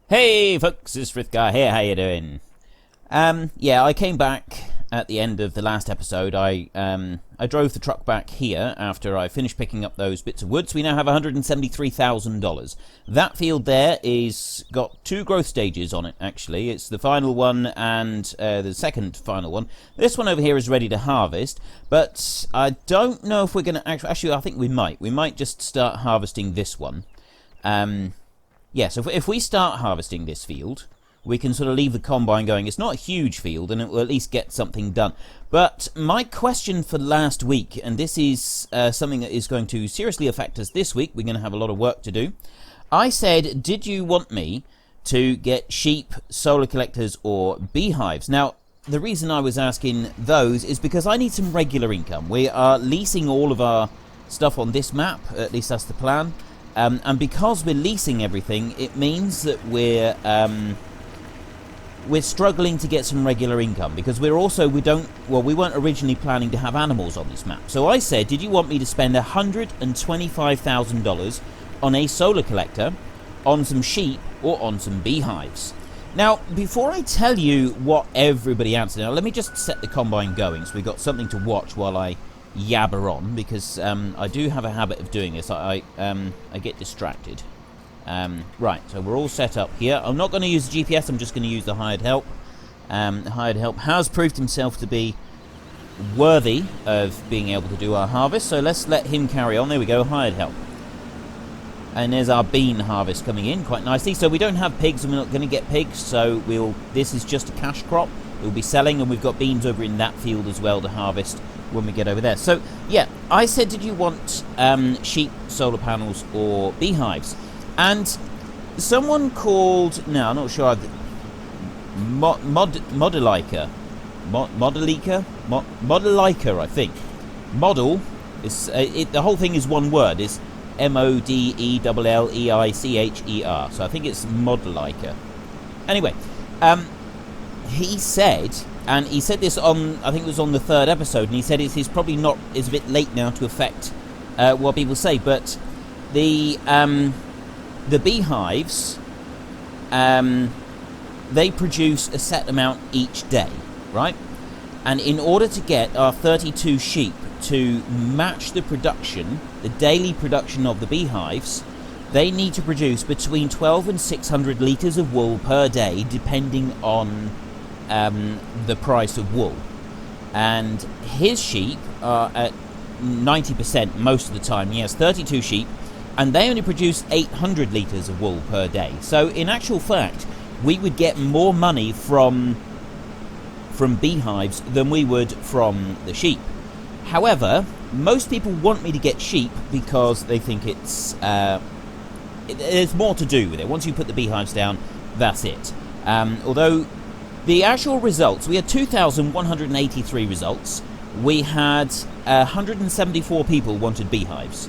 Hey folks, it's Frithgar here, how you doing? Yeah, I came back at the end of the last episode. I drove the truck back here after I finished picking up those bits of wood, so we now have $173,000. That field there is got two growth stages on it, actually. It's the final one and the second final one. This one over here is ready to harvest, but I don't know if we're going to actually, I think we might. We might just start harvesting this one. Yeah, so if we start harvesting this field, we can sort of leave the combine going. It's not a huge field, and it will at least get something done. But my question for last week, and this is something that is going to seriously affect us this week, we're going to have a lot of work to do. I said, did you want me to get sheep, solar collectors, or beehives? Now, the reason I was asking those is because I need some regular income. We are leasing all of our stuff on this map, at least that's the plan. And because we're leasing everything, it means that we're struggling to get some regular income, because we weren't originally planning to have animals on this map. So I said, did you want me to spend $125,000 on a solar collector, on some sheep, or on some beehives? Now, before I tell you what everybody answered, now let me just set the combine going so we've got something to watch while I yabber on, because I do have a habit of doing this. I get distracted. Right, so we're all set up here. I'm not going to use the GPS, I'm just going to use the hired help. The hired help has proved himself to be worthy of being able to do our harvest, so let's let him carry on. There we go, hired help. And there's our bean harvest coming in quite nicely. So we don't have pigs, and we're not going to get pigs, so this is just a cash crop. We'll be selling, and we've got beans over in that field as well to harvest when we get over there. So yeah, I said, did you want sheep, solar panels, or beehives? And someone called, no, I'm not sure, Modelica, I think. Model is the whole thing is one word. It's Modelleicher. So I think it's Modelica. Anyway, he said, and he said this on, I think it was on the third episode, and he said it's probably not, it's a bit late now to affect what people say, but the beehives, they produce a set amount each day, right? And in order to get our 32 sheep to match the production, the daily production of the beehives, they need to produce between 12 and 600 litres of wool per day, depending on the price of wool. And his sheep are at 90% most of the time. He has 32 sheep, and they only produce 800 litres of wool per day. So in actual fact, we would get more money from beehives than we would from the sheep. However, most people want me to get sheep because they think there's more to do with it. Once you put the beehives down, that's it. Although the actual results, we had 2,183 results. We had 174 people wanted beehives.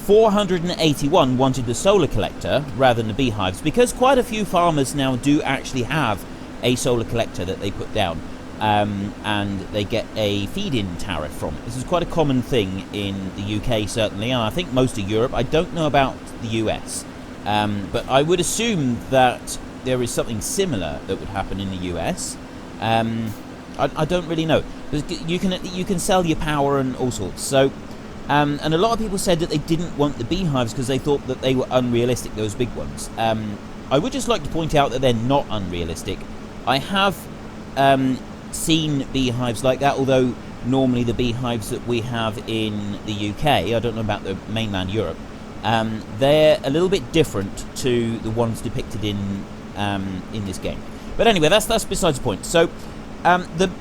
481 wanted the solar collector rather than the beehives, because quite a few farmers now do actually have a solar collector that they put down, and they get a feed-in tariff from it. This is quite a common thing in the UK, certainly, and I think most of Europe. I don't know about the US, but I would assume that there is something similar that would happen in the US. I don't really know. You can sell your power and all sorts. So, and a lot of people said that they didn't want the beehives because they thought that they were unrealistic, those big ones. I would just like to point out that they're not unrealistic. I have seen beehives like that, although normally the beehives that we have in the UK, I don't know about the mainland Europe, they're a little bit different to the ones depicted in this game. But anyway, that's besides the point. So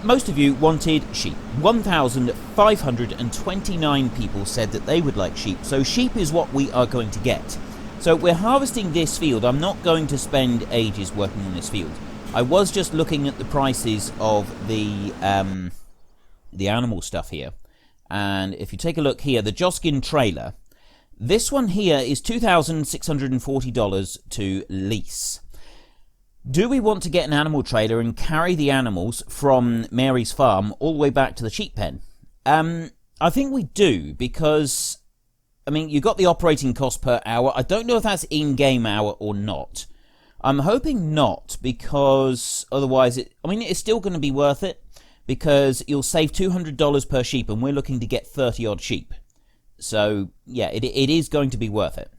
most of you wanted sheep. 1,529 people said that they would like sheep. So sheep is what we are going to get. So we're harvesting this field. I'm not going to spend ages working on this field. I was just looking at the prices of the animal stuff here. And if you take a look here, the Joskins trailer, this one here is $2,640 to lease. Do we want to get an animal trailer and carry the animals from Mary's farm all the way back to the sheep pen? I think we do, because, I mean, you've got the operating cost per hour. I don't know if that's in-game hour or not. I'm hoping not, because otherwise it's still going to be worth it, because you'll save $200 per sheep, and we're looking to get 30 odd sheep. So yeah, it is going to be worth it.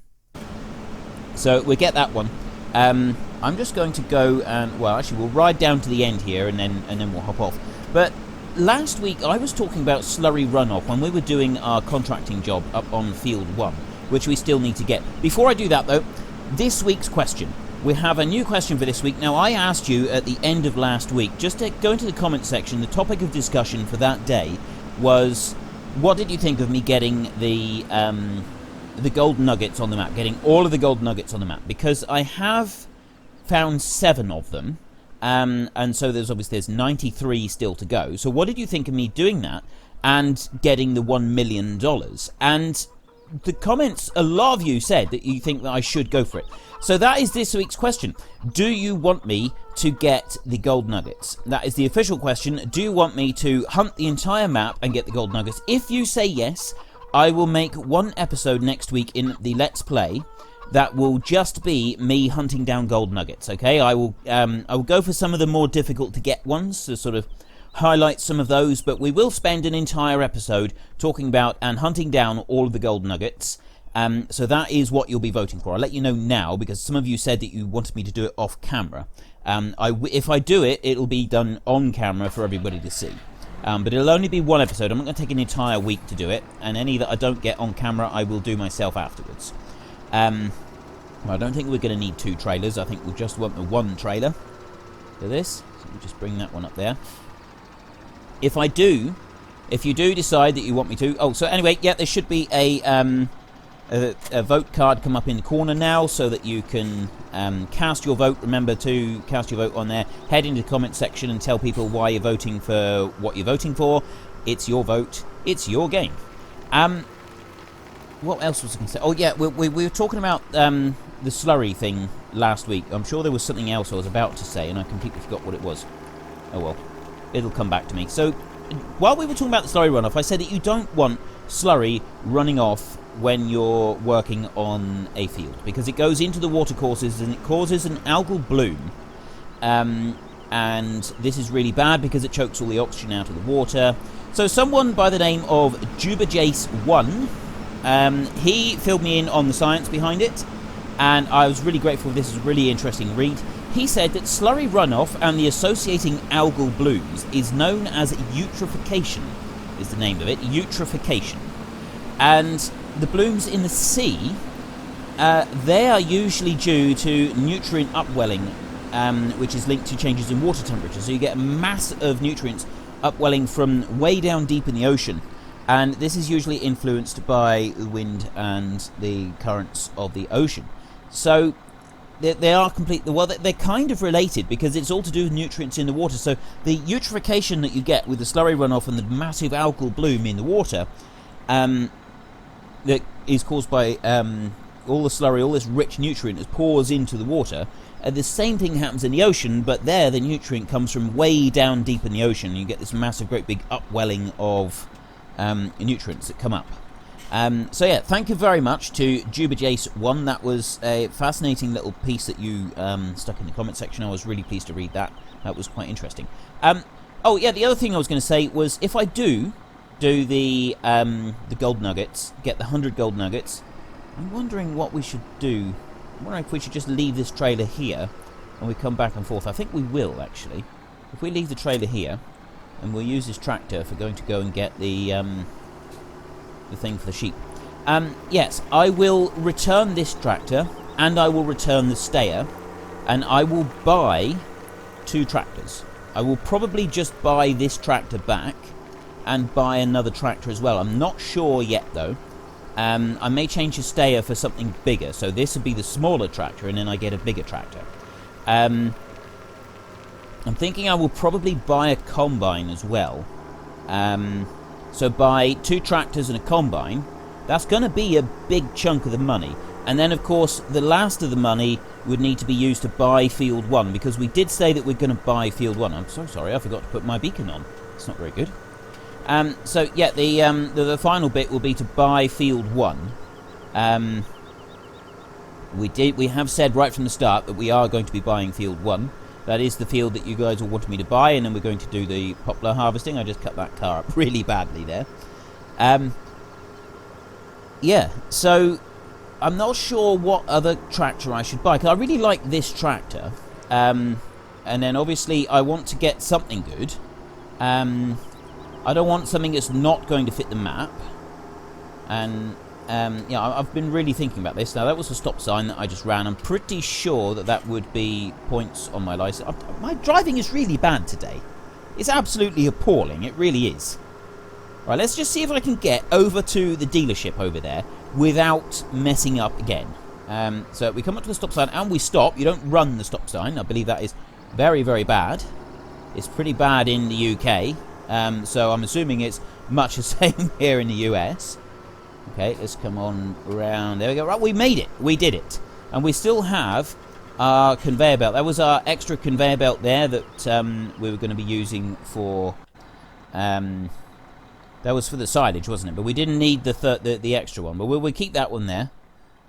So we'll get that one. I'm just going to go and, well, actually we'll ride down to the end here, and then we'll hop off. But last week I was talking about slurry runoff when we were doing our contracting job up on field 1, which we still need to get. Before I do that though, this week's question. We have a new question for this week. Now, I asked you at the end of last week, just to go into the comment section, the topic of discussion for that day was, what did you think of me getting the gold nuggets on the map, getting all of the gold nuggets on the map? Because I have found 7 of them, and so there's 93 still to go. So what did you think of me doing that and getting the $1 million? And the comments, a lot of you said that you think that I should go for it. So that is this week's question. Do you want me to get the gold nuggets? That is the official question. Do you want me to hunt the entire map and get the gold nuggets? If you say yes, I will make one episode next week in the Let's Play that will just be me hunting down gold nuggets, okay? I will go for some of the more difficult to get ones to sort of highlight some of those, but we will spend an entire episode talking about and hunting down all of the gold nuggets. So that is what you'll be voting for. I'll let you know now, because some of you said that you wanted me to do it off camera. If I do it, it'll be done on camera for everybody to see. But it'll only be one episode. I'm not going to take an entire week to do it, and any that I don't get on camera, I will do myself afterwards. I don't think we're going to need 2 trailers. I think we'll just want the 1 trailer for this. So we'll just bring that one up there. If you do decide that you want me to... Oh, so anyway, yeah, there should be a vote card come up in the corner now, so that you can cast your vote. Remember to cast your vote on there. Head into the comment section and tell people why you're voting for what you're voting for. It's your vote. It's your game. What else was I going to say? Oh, yeah, we were talking about the slurry thing last week. I'm sure there was something else I was about to say, and I completely forgot what it was. Oh, well. It'll come back to me. So, while we were talking about the slurry runoff, I said that you don't want slurry running off when you're working on a field, because it goes into the watercourses and it causes an algal bloom. And this is really bad because it chokes all the oxygen out of the water. So someone by the name of Jubajace1, he filled me in on the science behind it, and I was really grateful. This is a really interesting read. He said that slurry runoff and the associating algal blooms is known as eutrophication, is the name of it, eutrophication. And the blooms in the sea, they are usually due to nutrient upwelling, which is linked to changes in water temperature. So you get a mass of nutrients upwelling from way down deep in the ocean. And this is usually influenced by the wind and the currents of the ocean. So they are they're kind of related, because it's all to do with nutrients in the water. So the eutrophication that you get with the slurry runoff and the massive algal bloom in the water, that is caused by all the slurry, all this rich nutrient that pours into the water. The same thing happens in the ocean, but there the nutrient comes from way down deep in the ocean. You get this massive, great big upwelling of nutrients that come up. So yeah, thank you very much to Jubajace1. That was a fascinating little piece that you stuck in the comment section. I was really pleased to read that. That was quite interesting. Oh yeah, the other thing I was going to say was, if I do the gold nuggets, get the 100 gold nuggets, I'm wondering what we should do. I'm wondering if we should just leave this trailer here and we come back and forth. I think we will, actually. If we leave the trailer here, and we'll use this tractor for going to go and get the thing for the sheep. Yes, I will return this tractor, and I will return the stayer, and I will buy 2 tractors. I will probably just buy this tractor back and buy another tractor as well. I'm not sure yet, though. I may change the stayer for something bigger, so this would be the smaller tractor, and then I get a bigger tractor. I'm thinking I will probably buy a combine as well. So buy 2 tractors and a combine. That's going to be a big chunk of the money. And then, of course, the last of the money would need to be used to buy Field 1, because we did say that we're going to buy Field 1. I'm so sorry, I forgot to put my beacon on. It's not very good. So, yeah, the final bit will be to buy Field 1. We have said right from the start that we are going to be buying Field 1. That is the field that you guys all wanted me to buy, and then we're going to do the poplar harvesting. I just cut that car up really badly there. Yeah, so I'm not sure what other tractor I should buy, because I really like this tractor. And then obviously I want to get something good. I don't want something that's not going to fit the map. And yeah, I've been really thinking about this. Now, that was a stop sign that I just ran. I'm pretty sure that that would be points on my license. My driving is really bad today. It's absolutely appalling. It really is. Right, let's just see if I can get over to the dealership over there without messing up again. So we come up to the stop sign and we stop. You don't run the stop sign. I believe that is very, very bad. It's pretty bad in the UK. So I'm assuming it's much the same here in the US. Okay, let's come on around. There we go. Right, we made it. We did it. And we still have our conveyor belt. That was our extra conveyor belt there that we were going to be using for... that was for the silage, wasn't it? But we didn't need the extra one. But we'll keep that one there.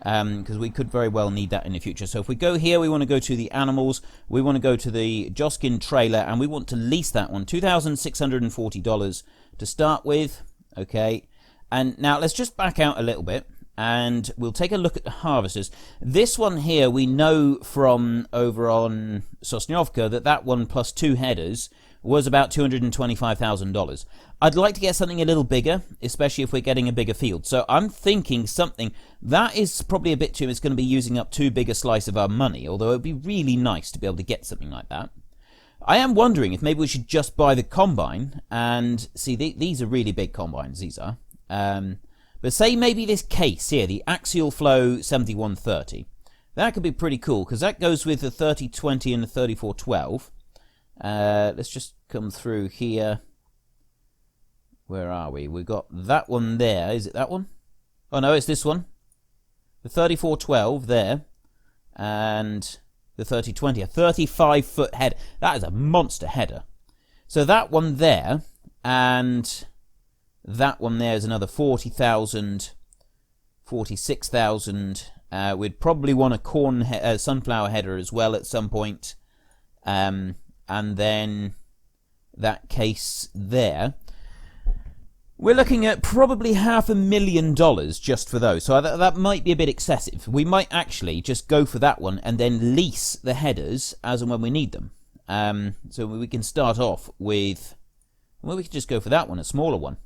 Because we could very well need that in the future. So if we go here, we want to go to the animals. We want to go to the Joskins trailer. And we want to lease that one. $2,640 to start with. Okay. And now let's just back out a little bit, and we'll take a look at the harvesters. This one here, we know from over on Sosnovka that one plus 2 headers was about $225,000. I'd like to get something a little bigger, especially if we're getting a bigger field. So I'm thinking something that is probably a bit too. It's going to be using up too big a slice of our money, although it'd be really nice to be able to get something like that. I am wondering if maybe we should just buy the combine, and see, these are really big combines, these are. But say maybe this case here, the Axial Flow 7130. That could be pretty cool, because that goes with the 3020 and the 3412. Let's just come through here. Where are we? We've got that one there. Is it that one? Oh no, it's this one. The 3412 there. And the 3020. A 35-foot header. That is a monster header. So that one there, and... that one there is another 40,000, 46,000. We'd probably want a sunflower header as well at some point. And then that case there. We're looking at probably $500,000 just for those. So that might be a bit excessive. We might actually just go for that one and then lease the headers as and when we need them. So we can start off with... well, we could just go for that one, a smaller one.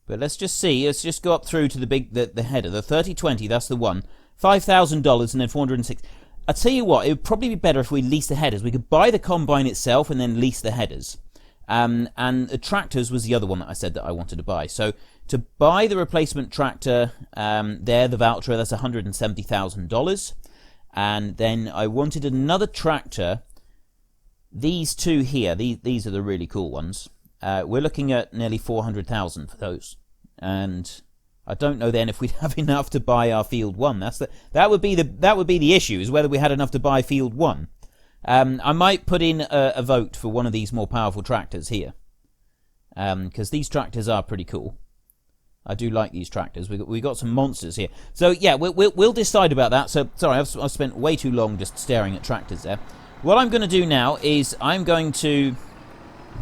But let's just see. Let's just go up through to the header. The 3020, that's the one. $5,000 and then 406. I'll tell you what, it would probably be better if we leased the headers. We could buy the combine itself and then lease the headers. And the tractors was the other one that I said that I wanted to buy. So to buy the replacement tractor, there, the voucher, that's $170,000. And then I wanted another tractor. These two here, these are the really cool ones. We're looking at nearly $400,000 for those, and I don't know then if we'd have enough to buy our Field 1. That would be the issue, is whether we had enough to buy Field 1. I might put in a vote for one of these more powerful tractors here, because these tractors are pretty cool. I do like these tractors. We got some monsters here. So yeah, we'll decide about that. So sorry, I've spent way too long just staring at tractors there. What I'm going to do now is I'm going to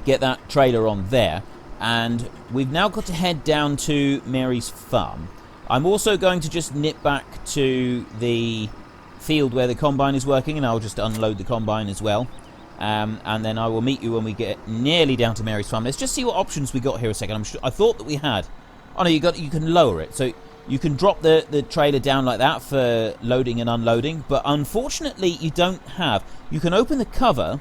get that trailer on there, and we've now got to head down to Mary's farm. I'm also going to just nip back to the field where the combine is working, and I'll just unload the combine as well, and then I will meet you when we get nearly down to Mary's farm. Let's just see what options we got here a second. I thought that we had... oh no, you can lower it, so you can drop the trailer down like that for loading and unloading, but unfortunately you don't have... you can open the cover,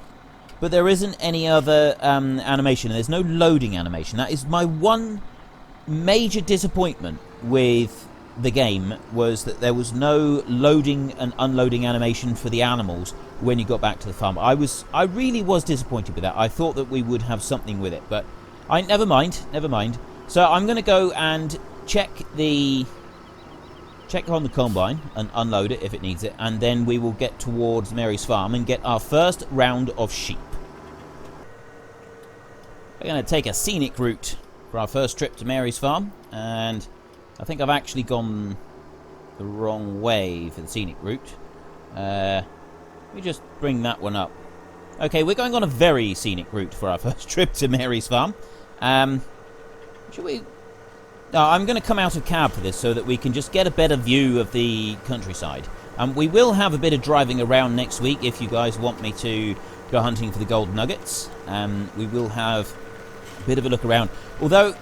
but there isn't any other animation. There's no loading animation. That is my one major disappointment with the game, was that there was no loading and unloading animation for the animals when you got back to the farm. I really was disappointed with that. I thought that we would have something with it, but never mind. So I'm going to go and check on the combine and unload it if it needs it, and then we will get towards Mary's farm and get our first round of sheep. We're going to take a scenic route for our first trip to Mary's farm, and I think I've actually gone the wrong way for the scenic route. Let me just bring that one up. Okay, we're going on a very scenic route for our first trip to Mary's farm. Should we... No, I'm going to come out of cab for this so that we can just get a better view of the countryside. We will have a bit of driving around next week if you guys want me to go hunting for the gold nuggets. We will have a bit of a look around. Although,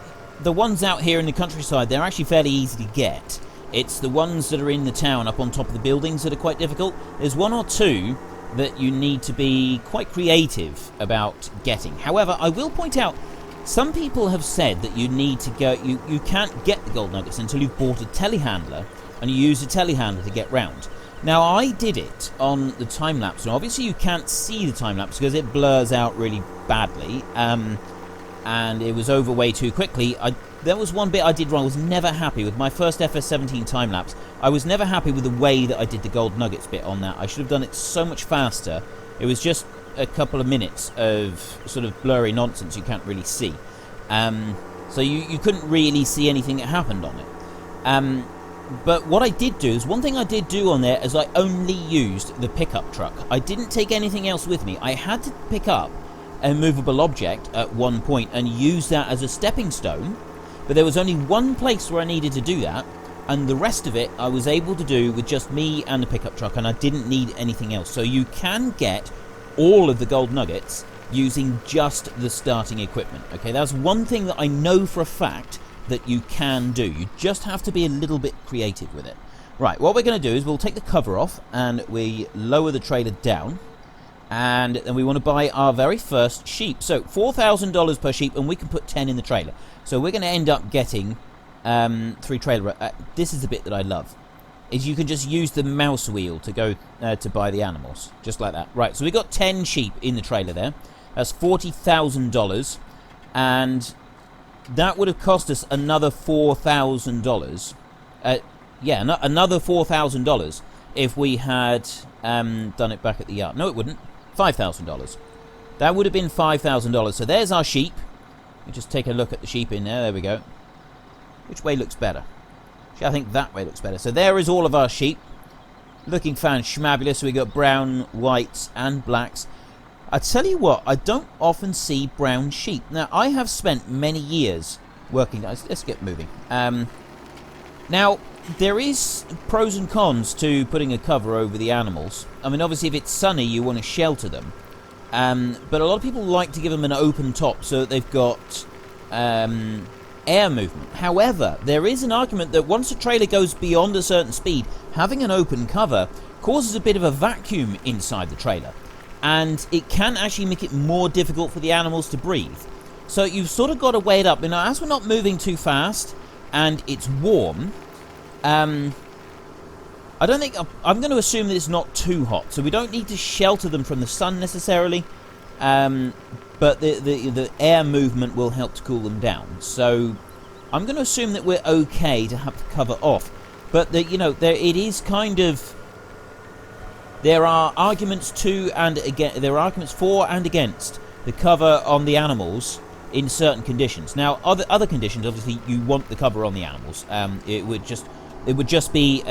the ones out here in the countryside, they're actually fairly easy to get. It's the ones that are in the town up on top of the buildings that are quite difficult. There's one or two that you need to be quite creative about getting. However, I will point out, some people have said that you need to go, you can't get the gold nuggets until you've bought a telehandler, and you use a telehandler to get round. Now, I did it on the time-lapse, and obviously you can't see the time-lapse because it blurs out really badly, and it was over way too quickly. There was one bit I did wrong. I was never happy with my first FS17 time-lapse. I was never happy with the way that I did the gold nuggets bit on that. I should have done it so much faster. It was just a couple of minutes of sort of blurry nonsense you can't really see. So you couldn't really see anything that happened on it. But what I did do is, one thing I did do on there is I only used the pickup truck. I didn't take anything else with me. I had to pick up a movable object at one point and use that as a stepping stone. But there was only one place where I needed to do that, and the rest of it I was able to do with just me and the pickup truck, and I didn't need anything else. So you can get all of the gold nuggets using just the starting equipment. Okay, that's one thing that I know for a fact that you can do. You just have to be a little bit creative with it. Right, what we're going to do is we'll take the cover off and we lower the trailer down, and then we want to buy our very first sheep. So $4,000 per sheep, and we can put 10 in the trailer. So we're going to end up getting 3 trailer. This is the bit that I love, is you can just use the mouse wheel to go to buy the animals, just like that. Right, so we got 10 sheep in the trailer there. That's $40,000, and that would have cost us another $4,000. Yeah, another $4,000 if we had done it back at the yard. No, it wouldn't. $5,000. That would have been $5,000. So there's our sheep. Let me just take a look at the sheep in there. There we go. Which way looks better? Actually, I think that way looks better. So there is all of our sheep. Looking fan-schmabulous. We got brown, whites, and blacks. I tell you what, I don't often see brown sheep. Now, I have spent many years working... Let's get moving. Now, there is pros and cons to putting a cover over the animals. I mean, obviously, if it's sunny, you want to shelter them. But a lot of people like to give them an open top so that they've got air movement. However, there is an argument that once a trailer goes beyond a certain speed, having an open cover causes a bit of a vacuum inside the trailer. And it can actually make it more difficult for the animals to breathe. So you've sort of got to weigh it up. Now, as we're not moving too fast and it's warm, I don't think... I'm going to assume that it's not too hot. So we don't need to shelter them from the sun necessarily. But the air movement will help to cool them down. So I'm going to assume that we're okay to have the cover off. But, it is kind of... There are arguments there are arguments for and against the cover on the animals in certain conditions. Now, other conditions, obviously, you want the cover on the animals. It would just be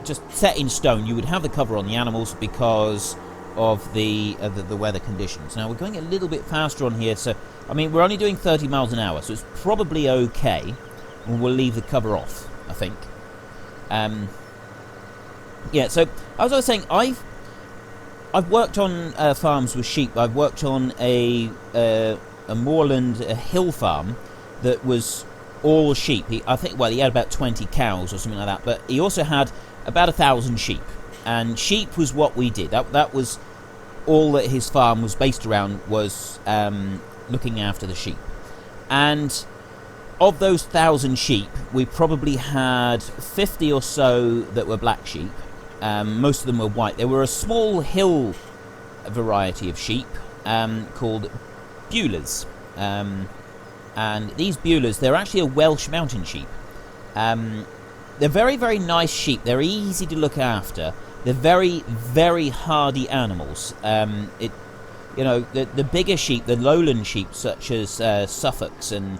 just set in stone. You would have the cover on the animals because of the weather conditions. Now, we're going a little bit faster on here, so I mean we're only doing 30 miles an hour, so it's probably okay. And we'll leave the cover off, I think. Yeah, so as I was saying, I've worked on farms with sheep. I've worked on a moorland, a hill farm that was all sheep. He had about 20 cows or something like that, but he also had about 1,000 sheep. And sheep was what we did. That was all that his farm was based around, was looking after the sheep. And of those 1,000 sheep, we probably had 50 or so that were black sheep. Most of them were white. There were a small hill variety of sheep called Beulahs. And these Beulahs, they're actually a Welsh mountain sheep. They're very, very nice sheep. They're easy to look after. They're very, very hardy animals. The bigger sheep, the lowland sheep, such as Suffolks and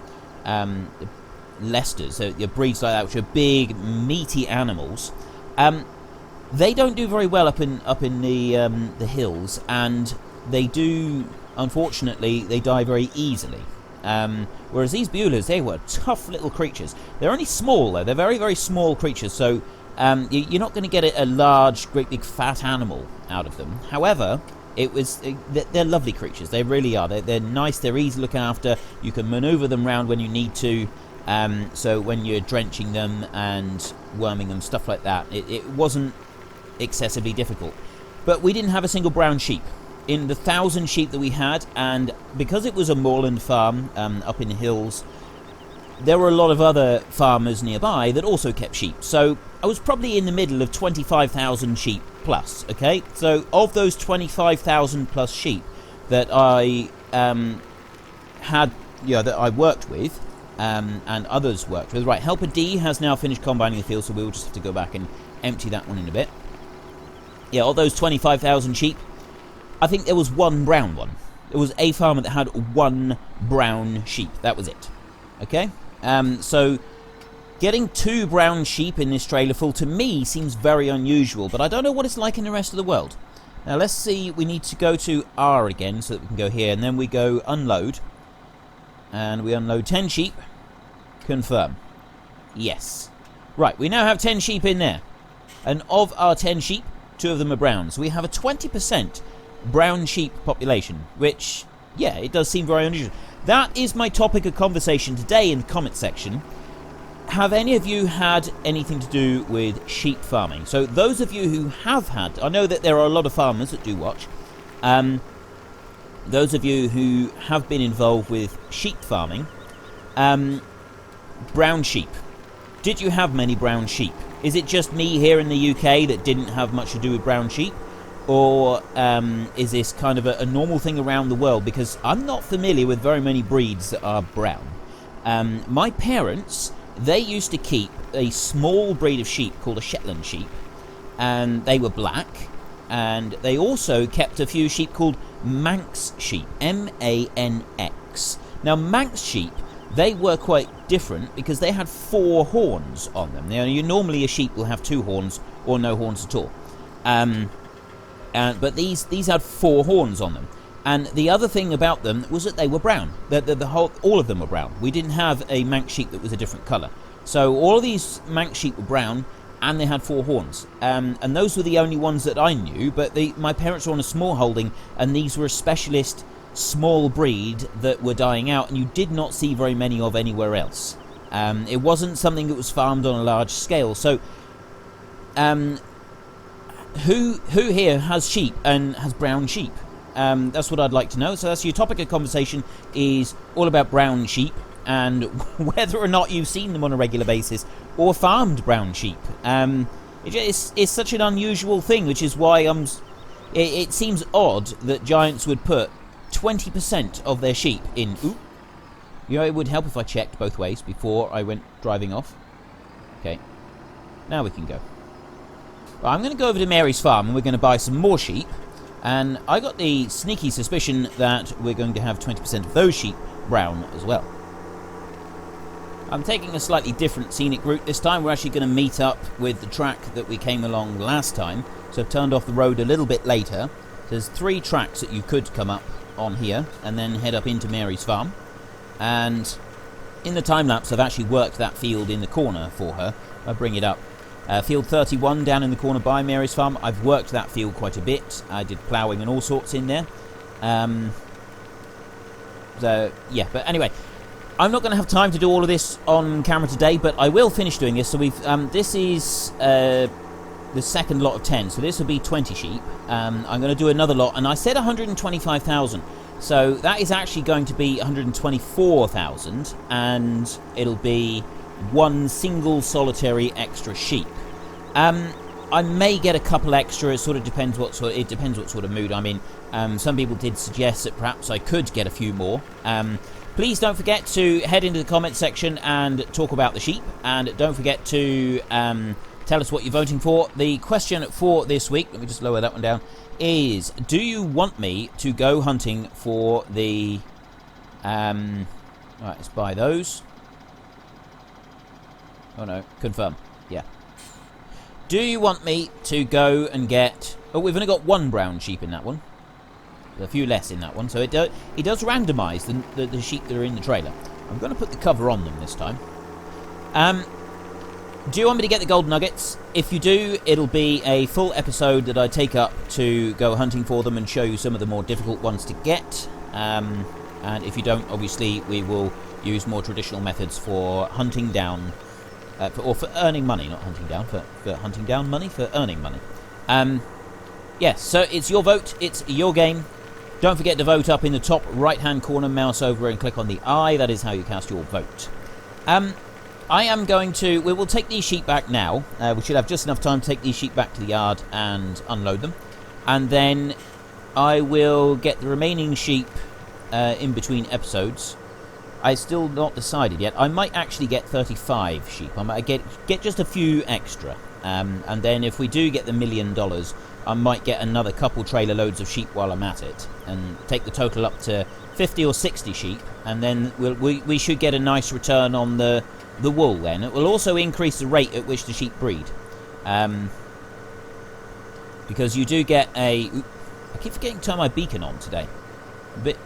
Leicesters, so your breeds like that, which are big, meaty animals, they don't do very well up in the hills, and they do, unfortunately, they die very easily. Whereas these Beulahs, they were tough little creatures. They're only small, though. They're very, very small creatures, so you're not going to get a large, great big fat animal out of them. However, they're lovely creatures. They really are. They're nice. They're easy to look after. You can maneuver them around when you need to. So when you're drenching them and worming them, stuff like that, it wasn't excessively difficult. But we didn't have a single brown sheep in the 1,000 sheep that we had, and because it was a moorland farm up in the hills, there were a lot of other farmers nearby that also kept sheep. So I was probably in the middle of 25,000 sheep plus. Okay, so of those 25,000 plus sheep that I had, that I worked with, and others worked with. Right, Helper D has now finished combining the field, so we'll just have to go back and empty that one in a bit. Yeah, of those 25,000 sheep, I think there was one brown one. There was a farmer that had one brown sheep. That was it. Okay? So getting 2 brown sheep in this trailer full, to me, seems very unusual, but I don't know what it's like in the rest of the world. Now, let's see. We need to go to R again so that we can go here, and then we go unload. And we unload 10 sheep. Confirm. Yes. Right, we now have 10 sheep in there. And of our 10 sheep, 2 of them are brown. So we have a 20% brown sheep population, which, yeah, it does seem very unusual. That is my topic of conversation today in the comment section. Have any of you had anything to do with sheep farming? So those of you who have had, I know that there are a lot of farmers that do watch. Those of you who have been involved with sheep farming, brown sheep. Did you have many brown sheep? Is it just me here in the UK that didn't have much to do with brown sheep? Or is this kind of a normal thing around the world? Because I'm not familiar with very many breeds that are brown. My parents, they used to keep a small breed of sheep called a Shetland sheep, and they were black. And they also kept a few sheep called Manx sheep, M-A-N-X. Now, Manx sheep, they were quite different because they had 4 horns on them. Now, normally a sheep will have 2 horns or no horns at all. But these had 4 horns on them. And the other thing about them was that they were brown. All of them were brown. We didn't have a Manx sheep that was a different colour. So all of these Manx sheep were brown, and they had 4 horns. And those were the only ones that I knew, but my parents were on a small holding, and these were a specialist small breed that were dying out, and you did not see very many of anywhere else. It wasn't something that was farmed on a large scale. So who here has sheep and has brown sheep? That's what I'd like to know. So that's your topic of conversation, is all about brown sheep and whether or not you've seen them on a regular basis or farmed brown sheep. It's such an unusual thing, which is why it seems odd that Giants would put 20% of their sheep in. Ooh, it would help if I checked both ways before I went driving off. Okay, now we can go. Well, I'm going to go over to Mary's farm and we're going to buy some more sheep. And I got the sneaky suspicion that we're going to have 20% of those sheep brown as well. I'm taking a slightly different scenic route this time. We're actually going to meet up with the track that we came along last time. So I've turned off the road a little bit later. There's 3 tracks that you could come up on here and then head up into Mary's farm. And in the time-lapse, I've actually worked that field in the corner for her. I'll bring it up. Field 31 down in the corner by Mary's farm. I've worked that field quite a bit. I did ploughing and all sorts in there. So, yeah, but anyway, I'm not going to have time to do all of this on camera today, but I will finish doing this. So this is the second lot of 10, so this will be 20 sheep. I'm going to do another lot, and I said 125,000. So that is actually going to be 124,000, and it'll be 1 single solitary extra sheep. I may get a couple extra. It sort of depends what sort of mood I'm in. Some people did suggest that perhaps I could get a few more. Please don't forget to head into the comment section and talk about the sheep, and don't forget to tell us what you're voting for. The question for this week, let me just lower that one down, is: do you want me to go hunting for the right, let's buy those. Oh no, confirm. Yeah. Do you want me to go and get... Oh, we've only got 1 brown sheep in that one. There's a few less in that one. So it does randomise the sheep that are in the trailer. I'm going to put the cover on them this time. Do you want me to get the gold nuggets? If you do, it'll be a full episode that I take up to go hunting for them and show you some of the more difficult ones to get. And if you don't, obviously, we will use more traditional methods for hunting down... for earning money, not hunting down, for hunting down money, for earning money. Yes, so it's your vote, it's your game. Don't forget to vote up in the top right-hand corner, mouse over and click on the I. That is how you cast your vote. I am going to... We will take these sheep back now. We should have just enough time to take these sheep back to the yard and unload them. And then I will get the remaining sheep in between episodes. I still not decided yet. I might actually get 35 sheep. I might get just a few extra. And then if we do get the $1 million, I might get another couple trailer loads of sheep while I'm at it. And take the total up to 50 or 60 sheep. And then we should get a nice return on the wool then. It will also increase the rate at which the sheep breed. Because you do get a... I keep forgetting to turn my beacon on today. A bit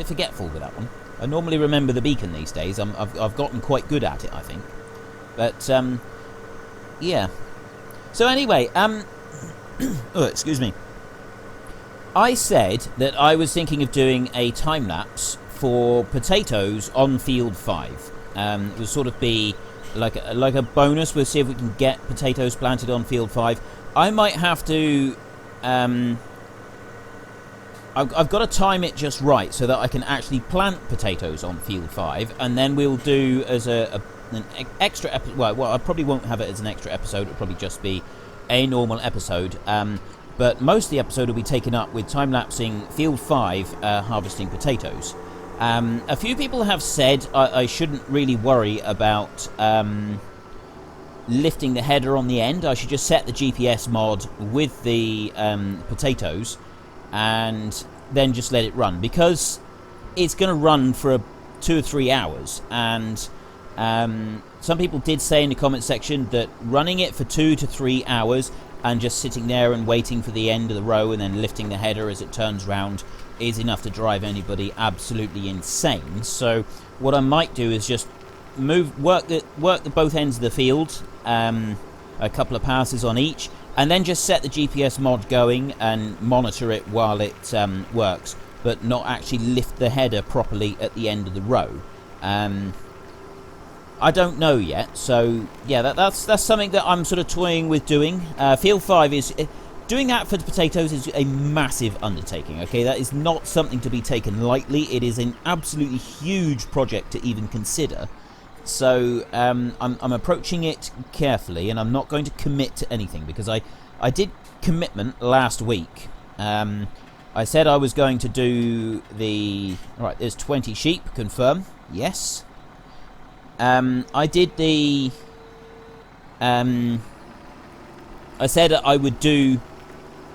forgetful with that one. I normally remember the beacon these days. I've gotten quite good at it, I think. But, yeah. So anyway, oh, excuse me. I said that I was thinking of doing a time-lapse for potatoes on Field 5. It would sort of be like a bonus. We'll see if we can get potatoes planted on Field 5. I might have to... I've got to time it just right so that I can actually plant potatoes on Field 5, and then we'll do as an extra episode. Well, I probably won't have it as an extra episode. It'll probably just be a normal episode. But most of the episode will be taken up with time-lapsing Field 5 harvesting potatoes. A few people have said I shouldn't really worry about lifting the header on the end. I should just set the GPS mod with the potatoes and then just let it run, because it's going to run for 2 or 3 hours. And some people did say in the comment section that running it for 2 to 3 hours and just sitting there and waiting for the end of the row and then lifting the header as it turns round is enough to drive anybody absolutely insane. So what I might do is just work the both ends of the field, a couple of passes on each, and then just set the GPS mod going and monitor it while it works, but not actually lift the header properly at the end of the row. I don't know yet, so yeah, that's something that I'm sort of toying with doing. Field 5 is... Doing that for the potatoes is a massive undertaking, okay? That is not something to be taken lightly. It is an absolutely huge project to even consider. So I'm approaching it carefully, and I'm not going to commit to anything, because I did commitment last week. I said I was going to do the... Right, there's 20 sheep, confirm. Yes. I did the... I said I would do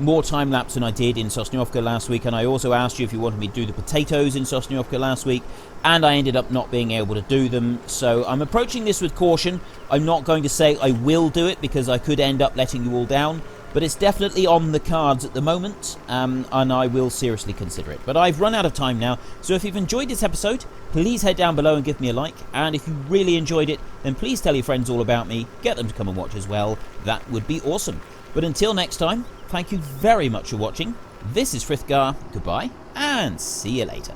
more time-lapse than I did in Sosniovka last week, and I also asked you if you wanted me to do the potatoes in Sosniovka last week, and I ended up not being able to do them. So I'm approaching this with caution. I'm not going to say I will do it, because I could end up letting you all down, but it's definitely on the cards at the moment, and I will seriously consider it. But I've run out of time now, so if you've enjoyed this episode, please head down below and give me a like, and if you really enjoyed it, then please tell your friends all about me, get them to come and watch as well. That would be awesome. But until next time, thank you very much for watching. This is Frithgar, goodbye, and see you later.